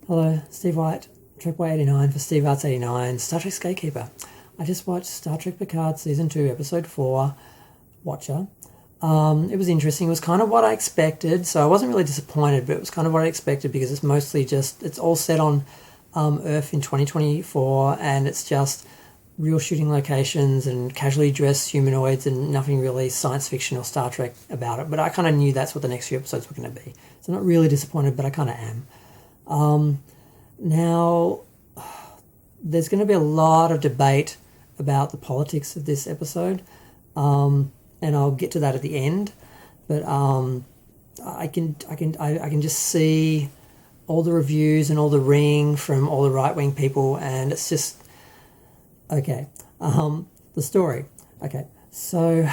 Hello, Steve White, Tripway 89 for Steve Arts 89, Star Trek's Gatekeeper. I just watched Star Trek Picard Season 2, Episode 4, Watcher. It was interesting. It was kind of what I expected, so I wasn't really disappointed, but it was kind of what I expected because it's mostly just, it's all set on Earth in 2024, and it's just real shooting locations and casually dressed humanoids and nothing really science fiction or Star Trek about it. But I kind of knew that's what the next few episodes were going to be. So I'm not really disappointed, but I kind of am. Now, there's going to be a lot of debate about the politics of this episode, and I'll get to that at the end. But I can just see all the reviews and all the ringing from all the right-wing people, and it's just okay. The story. Okay, so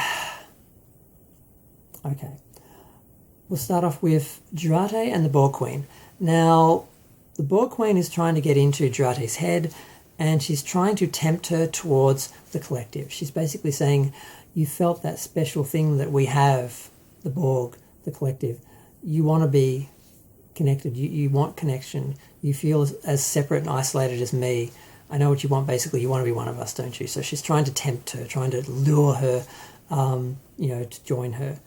we'll start off with Jurate and the Borg Queen. Now, the Borg Queen is trying to get into Jurate's head, and she's trying to tempt her towards the collective. She's basically saying, you felt that special thing that we have, the Borg, the collective. You want to be connected. You want connection. You feel as separate and isolated as me. I know what you want, basically. You want to be one of us, don't you? So she's trying to tempt her, trying to lure her, to join her.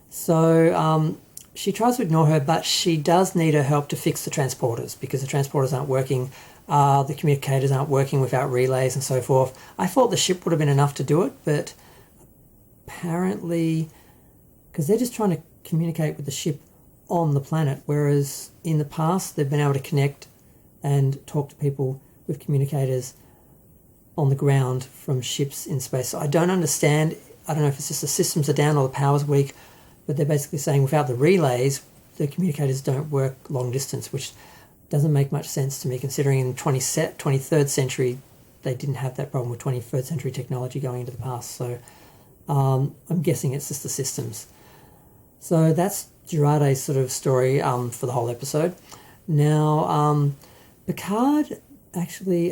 So she tries to ignore her, but she does need her help to fix the transporters because the transporters aren't working. The communicators aren't working without relays and so forth. I thought the ship would have been enough to do it, but apparently, because they're just trying to communicate with the ship on the planet, whereas in the past they've been able to connect and talk to people with communicators on the ground from ships in space. So I don't understand. I don't know if it's just the systems are down or the power's weak, but they're basically saying without the relays, the communicators don't work long distance, which doesn't make much sense to me considering in 23rd century they didn't have that problem with 21st century technology going into the past. So I'm guessing it's just the systems. So that's Jurate's sort of story for the whole episode. Now, Picard actually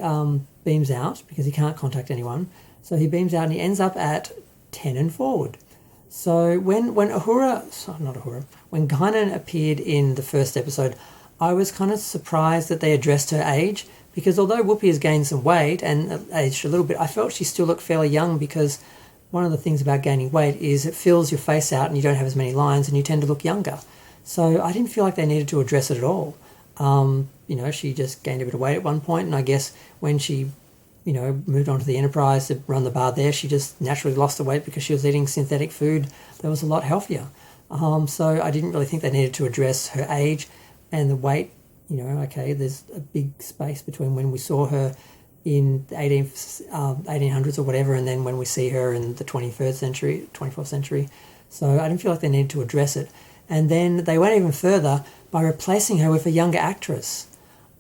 beams out because he can't contact anyone. So he beams out and he ends up at 10 and forward. So when Guinan appeared in the first episode, I was kind of surprised that they addressed her age because although Whoopi has gained some weight and aged a little bit, I felt she still looked fairly young because one of the things about gaining weight is it fills your face out and you don't have as many lines and you tend to look younger. So I didn't feel like they needed to address it at all. She just gained a bit of weight at one point, and I guess when she moved on to the Enterprise to run the bar there, she just naturally lost the weight because she was eating synthetic food that was a lot healthier. So I didn't really think they needed to address her age and the weight. There's a big space between when we saw her in the 1800s or whatever, and then when we see her in the 24th century. So I didn't feel like they needed to address it. And then they went even further by replacing her with a younger actress.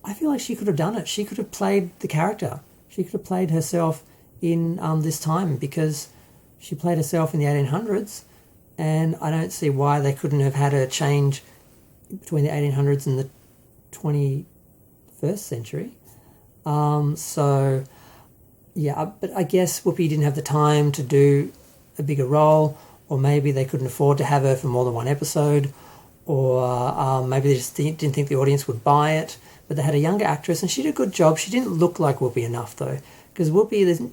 I feel like she could have done it. She could have played the character. She could have played herself in this time because she played herself in the 1800s, and I don't see why they couldn't have had her change between the 1800s and the 21st century. But I guess Whoopi didn't have the time to do a bigger role, or maybe they couldn't afford to have her for more than one episode, or maybe they just didn't think the audience would buy it. But they had a younger actress, and she did a good job. She didn't look like Whoopi enough, though, because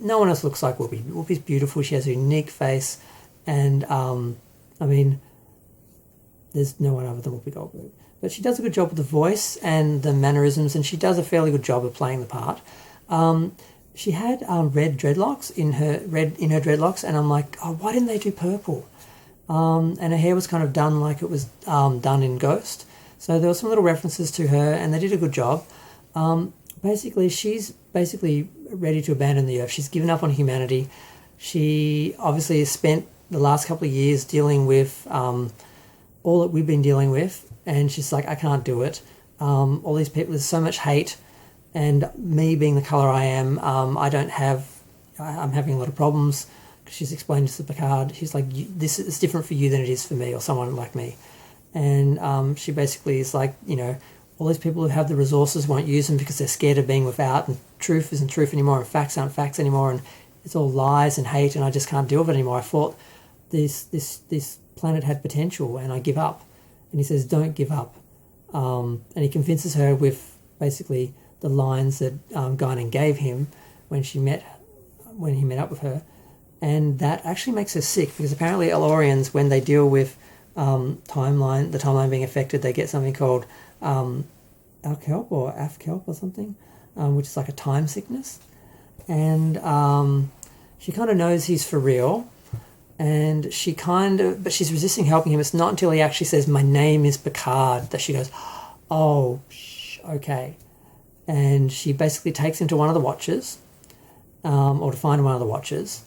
no one else looks like Whoopi. Whoopi's beautiful. She has a unique face, and there's no one other than Whoopi Goldberg. But she does a good job with the voice and the mannerisms, and she does a fairly good job of playing the part. She had red dreadlocks in her dreadlocks, and I'm like, oh, why didn't they do purple? And her hair was kind of done like it was done in Ghost. So there were some little references to her, and they did a good job. She's basically ready to abandon the Earth. She's given up on humanity. She obviously has spent the last couple of years dealing with all that we've been dealing with, and she's like, I can't do it. All these people, there's so much hate, and me being the colour I am, I'm having a lot of problems. She's explained this to Picard. She's like, this is different for you than it is for me, or someone like me. And she basically is like, all these people who have the resources won't use them because they're scared of being without, and truth isn't truth anymore, and facts aren't facts anymore, and it's all lies and hate, and I just can't deal with it anymore. I thought this planet had potential, and I give up. And he says, don't give up. And he convinces her with basically the lines that Guinan gave him when he met up with her, and that actually makes her sick because apparently Elorians, when they deal with the timeline being affected, they get something called Alkelp or Afkelp or something, which is like a time sickness, and she kind of knows he's for real, and but she's resisting helping him. It's not until he actually says, "My name is Picard," that she goes, "Oh, okay," and she basically takes him to one of the watches, or to find one of the watches,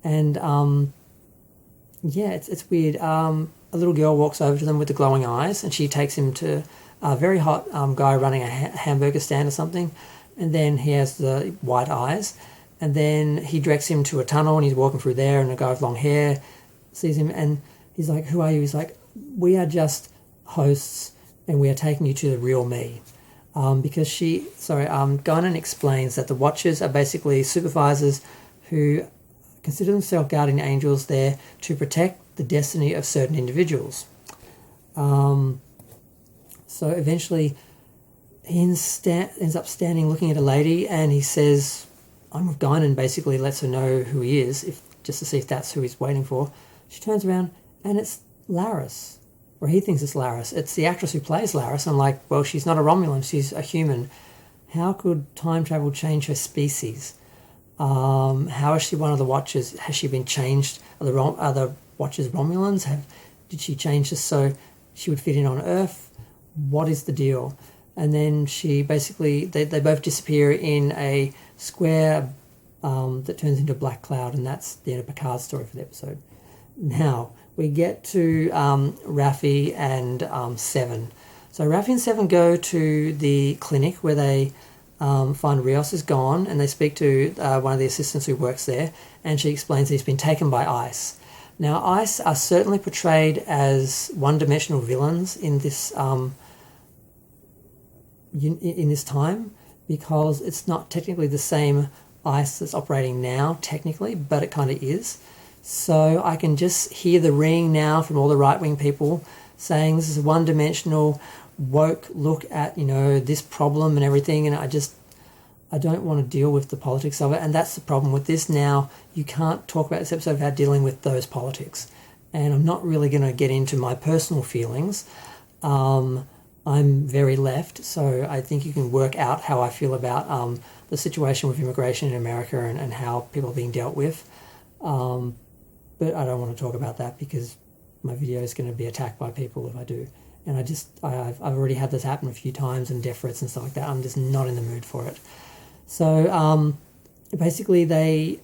and it's weird. A little girl walks over to them with the glowing eyes, and she takes him to a very hot guy running a hamburger stand or something, and then he has the white eyes, and then he directs him to a tunnel, and he's walking through there, and a guy with long hair sees him, and he's like, "Who are you?" He's like, "We are just hosts, and we are taking you to the real me." Because Guinan explains that the Watchers are basically supervisors who consider themselves guardian angels there to protect the destiny of certain individuals. So eventually he ends up standing looking at a lady, and he says, "I'm with Guinan," basically lets her know who he is, just to see if that's who he's waiting for. She turns around, and it's Laris. Or he thinks it's Laris. It's the actress who plays Laris. I'm like, well, she's not a Romulan, she's a human. How could time travel change her species? How is she one of the Watchers? Has she been changed? Are the Watchers Romulans? Did she change this so she would fit in on Earth? What is the deal? And then she basically, they both disappear in a square that turns into a black cloud, and that's the end of Picard's story for the episode. Now, we get to Raffi and Seven. So Raffi and Seven go to the clinic where they find Rios is gone, and they speak to one of the assistants who works there, and she explains he's been taken by ICE. Now, ICE are certainly portrayed as one-dimensional villains in this time, because it's not technically the same ICE that's operating now, technically, but it kind of is. So I can just hear the ring now from all the right-wing people saying this is a one-dimensional, woke look at, this problem and everything, and I don't want to deal with the politics of it, and that's the problem with this now. You can't talk about this episode without dealing with those politics, and I'm not really going to get into my personal feelings. I'm very left, so I think you can work out how I feel about the situation with immigration in America and how people are being dealt with. But I don't want to talk about that because my video is going to be attacked by people if I do. And I've already had this happen a few times, and death threats and stuff like that. I'm just not in the mood for it. So basically they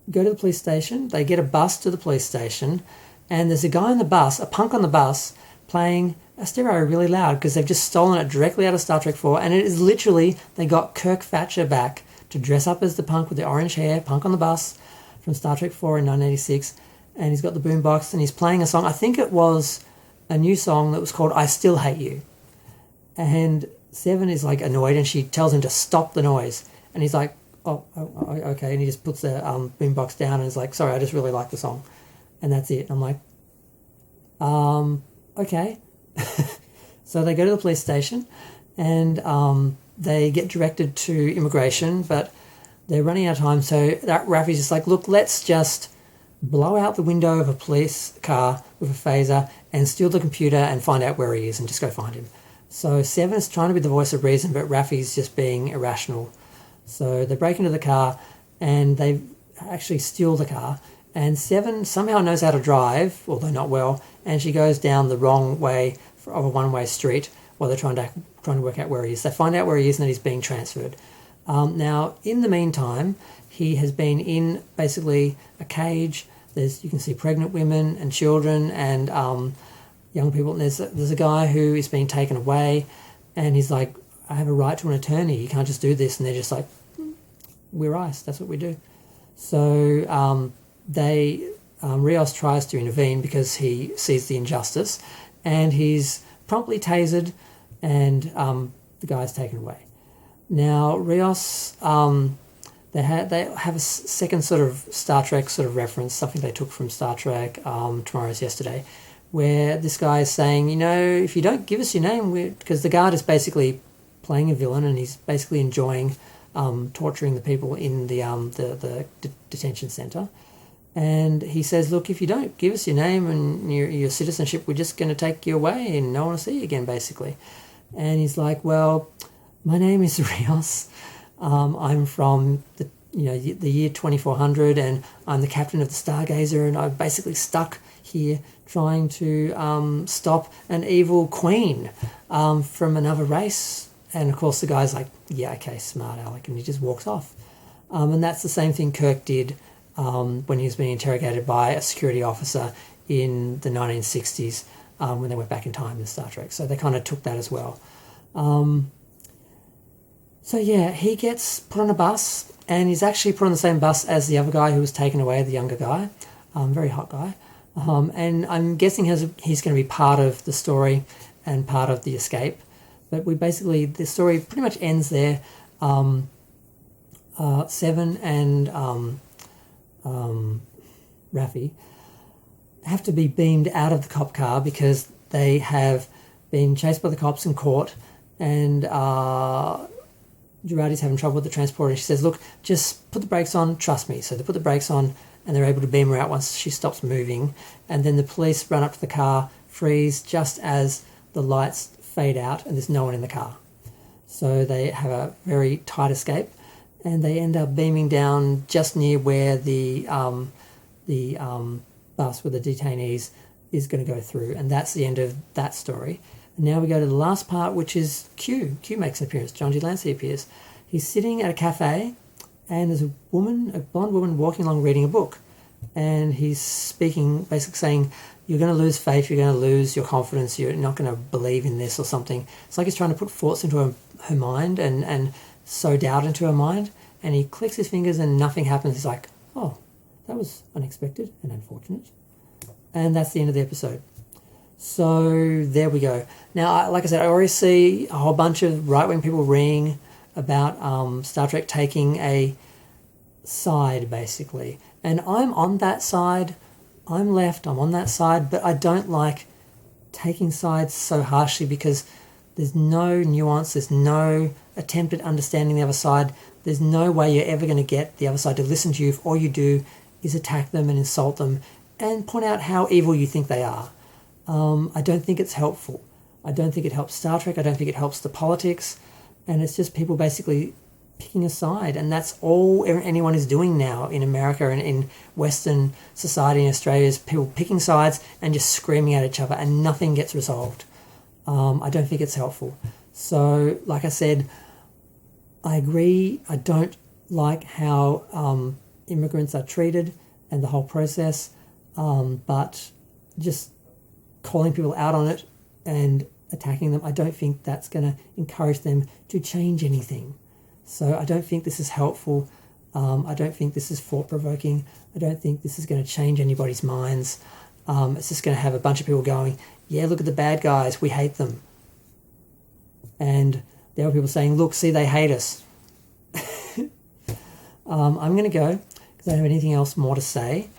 go to the police station, they get a bus to the police station, and there's a guy on the bus, a punk on the bus, playing a stereo really loud because they've just stolen it directly out of Star Trek 4, and it is literally, they got Kirk Thatcher back to dress up as the punk with the orange hair, punk on the bus from Star Trek 4 in 1986, and he's got the boombox and he's playing a song. I think it was a new song that was called I Still Hate You. And Seven is like annoyed, and she tells him to stop the noise, and he's like, oh okay, and he just puts the boombox down and is like, sorry, I just really like the song, and that's it. I'm like, okay. So they go to the police station, and they get directed to immigration, but they're running out of time, so Raffi's just like, look, let's just blow out the window of a police car with a phaser and steal the computer and find out where he is and just go find him. So Seven is trying to be the voice of reason, but Raffi's just being irrational. So they break into the car and they actually steal the car, and Seven somehow knows how to drive, although not well, and she goes down the wrong way of a one-way street while they're trying to work out where he is. They find out where he is, and then he's being transferred. Now, in the meantime, he has been in basically a cage. You can see pregnant women and children and young people. And there's a guy who is being taken away, and he's like, I have a right to an attorney. You can't just do this. And they're just like, we're ICE. That's what we do. So Rios tries to intervene because he sees the injustice, and he's promptly tasered, and the guy's taken away. Now, Rios, they have a second sort of Star Trek sort of reference, something they took from Star Trek Tomorrow's Yesterday, where this guy is saying, if you don't give us your name, because the guard is basically playing a villain, and he's basically enjoying torturing the people in the detention centre. And he says, look, if you don't give us your name and your citizenship, we're just going to take you away and no one will see you again, basically. And he's like, well, my name is Rios. I'm from the year 2400, and I'm the captain of the Stargazer, and I'm basically stuck here trying to stop an evil queen from another race. And of course the guy's like, yeah, okay, smart aleck, and he just walks off. And that's the same thing Kirk did when he was being interrogated by a security officer in the 1960s when they went back in time in Star Trek. So they kind of took that as well. So yeah, he gets put on a bus, and he's actually put on the same bus as the other guy who was taken away, the younger guy, very hot guy. And I'm guessing he's going to be part of the story and part of the escape. But the story pretty much ends there. Seven and Raffi have to be beamed out of the cop car because they have been chased by the cops and caught, and Girardi's having trouble with the transporter, and she says, look, just put the brakes on, trust me. So they put the brakes on, and they're able to beam her out once she stops moving. And then the police run up to the car, freeze just as the lights fade out, and there's no one in the car. So they have a very tight escape, and they end up beaming down just near where the bus with the detainees is going to go through, and that's the end of that story. And now we go to the last part, which is Q. Q makes an appearance. John G. Lancey appears. He's sitting at a cafe, and there's a blonde woman walking along reading a book, and he's speaking, basically saying, you're going to lose faith, you're going to lose your confidence, you're not going to believe in this or something. It's like he's trying to put thoughts into her mind and sow doubt into her mind, and he clicks his fingers and nothing happens. He's like, oh, that was unexpected and unfortunate. And that's the end of the episode. So there we go. Now, like I said, I already see a whole bunch of right-wing people ringing about Star Trek taking a side, basically. And I'm on that side. I'm left, I'm on that side, but I don't like taking sides so harshly because there's no nuance, there's no attempt at understanding the other side. There's no way you're ever going to get the other side to listen to you if all you do is attack them and insult them and point out how evil you think they are. I don't think it's helpful. I don't think it helps Star Trek. I don't think it helps the politics. And it's just people basically picking a side. And that's all anyone is doing now in America and in Western society in Australia is people picking sides and just screaming at each other and nothing gets resolved. I don't think it's helpful. So, like I said, I agree. I don't like how immigrants are treated and the whole process. But just calling people out on it and attacking them, I don't think that's going to encourage them to change anything. So I don't think this is helpful. I don't think this is thought-provoking. I don't think this is going to change anybody's minds. It's just going to have a bunch of people going, yeah, look at the bad guys, we hate them. And there are people saying, look, see, they hate us. I'm going to go because I don't have anything else more to say.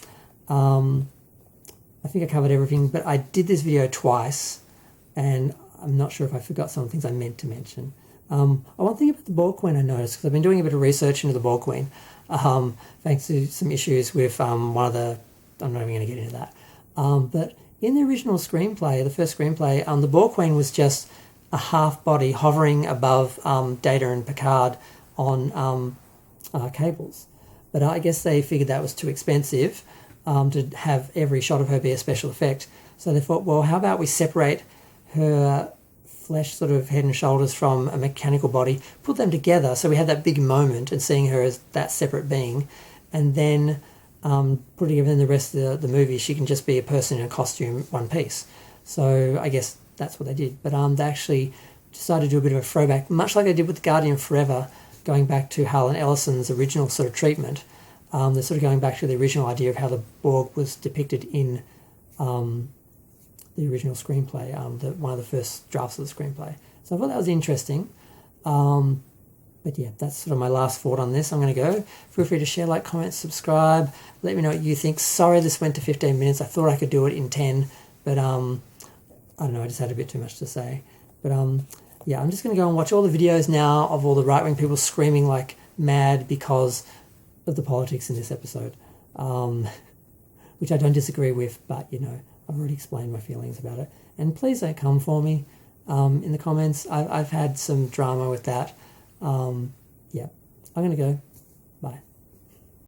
I think I covered everything, but I did this video twice, and I'm not sure if I forgot some things I meant to mention. One thing about the Borg Queen I noticed, because I've been doing a bit of research into the Borg Queen, thanks to some issues with one of the... I'm not even going to get into that. But in the original screenplay, the first screenplay, the Borg Queen was just a half body hovering above Data and Picard on cables. But I guess they figured that was too expensive to have every shot of her be a special effect. So they thought, well, how about we separate her flesh sort of head and shoulders from a mechanical body, put them together so we had that big moment and seeing her as that separate being, and then putting her in the rest of the movie, she can just be a person in a costume, one piece. So I guess that's what they did. But they actually decided to do a bit of a throwback, much like they did with Guardian Forever, going back to Harlan Ellison's original sort of treatment. They're sort of going back to the original idea of how the Borg was depicted in the original screenplay, one of the first drafts of the screenplay. So I thought that was interesting. But yeah, that's sort of my last thought on this. I'm going to go. Feel free to share, like, comment, subscribe. Let me know what you think. Sorry this went to 15 minutes. I thought I could do it in 10, but I don't know, I just had a bit too much to say. But yeah, I'm just going to go and watch all the videos now of all the right-wing people screaming like mad because of the politics in this episode, which I don't disagree with, but, you know, I've already explained my feelings about it. And please don't come for me in the comments. I've had some drama with that. Yeah, I'm going to go.